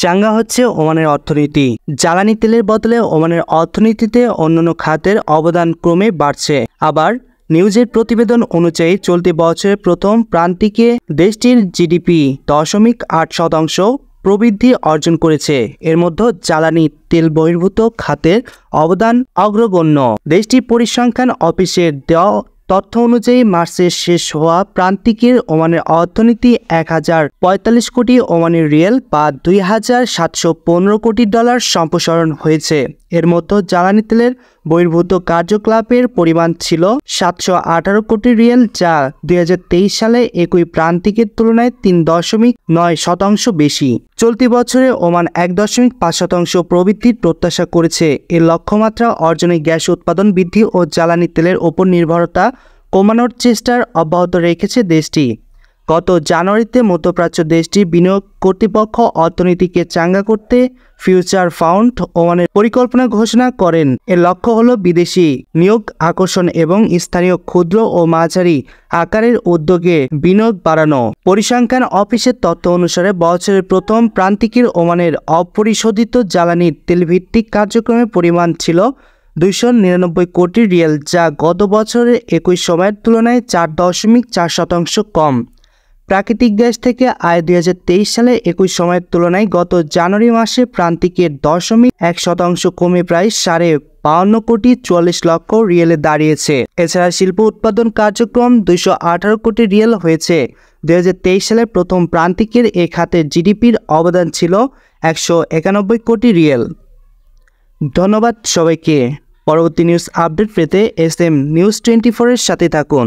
চাঙ্গা হচ্ছে ওমানের অর্থনীতি। জ্বালানি তেলের বদলে ওমানের অর্থনীতিতে অন্যান্য খাতের অবদান ক্রমে বাড়ছে। আবার নিউজের প্রতিবেদন অনুযায়ী চলতি বছরের প্রথম প্রান্তিকে দেশটির জিডিপি 0.8% প্রবৃদ্ধি অর্জন করেছে। এর মধ্যে জ্বালানি তেল বহির্ভূত খাতের অবদান অগ্রগণ্য। দেশটির পরিসংখ্যান অফিসের দেওয়া তথ্য অনুযায়ী মার্চে শেষ হওয়া প্রান্তিকের ওমানের অর্থনীতি 1045 কোটি ওমানি রিয়াল বা $2,715 কোটি সম্প্রসারণ হয়েছে। এর মধ্যে জ্বালানি তেলের বহির্ভূত কার্যকলাপের পরিমাণ ছিল 718 কোটি রিয়াল, যা 2023 সালে একই প্রান্তিকের তুলনায় 3.9% বেশি। চলতি বছরে ওমান 1.5% প্রবৃদ্ধির প্রত্যাশা করেছে। এর লক্ষ্যমাত্রা অর্জনে গ্যাস উৎপাদন বৃদ্ধি ও জ্বালানি তেলের ওপর নির্ভরতা কমানোর চেষ্টার অব্যাহত রেখেছে দেশটি। গত জানুয়ারিতে মধ্যপ্রাচ্য দেশটির বিনিয়োগ কর্তৃপক্ষ অর্থনীতিকে চাঙ্গা করতে ফিউচার ফাউন্ড ওমানের পরিকল্পনা ঘোষণা করেন। এর লক্ষ্য হল বিদেশি নিয়োগ আকর্ষণ এবং স্থানীয় ক্ষুদ্র ও মাঝারি আকারের উদ্যোগে বিনিয়োগ বাড়ানো। পরিসংখ্যান অফিসের তথ্য অনুসারে বছরের প্রথম প্রান্তিকের ওমানের অপরিশোধিত জ্বালানি তেলভিত্তিক কার্যক্রমের পরিমাণ ছিল 299 কোটি রিয়াল, যা গত বছরের একই সময়ের তুলনায় 4.4% কম। প্রাকৃতিক গ্যাস থেকে আয় 2023 সালে একই সময়ের তুলনায় গত জানুয়ারি মাসে প্রান্তিকের 0.1% কমে প্রায় 52 কোটি 44 লক্ষ রিয়েলে দাঁড়িয়েছে। এছাড়া শিল্প উৎপাদন কার্যক্রম 218 কোটি রিয়েল হয়েছে। 2023 সালে প্রথম প্রান্তিকের এ খাতের জিডিপির অবদান ছিল 191 কোটি রিয়েল। ধন্যবাদ সবাইকে। পরবর্তী নিউজ আপডেট পেতে SM News 24 এর সাথে থাকুন।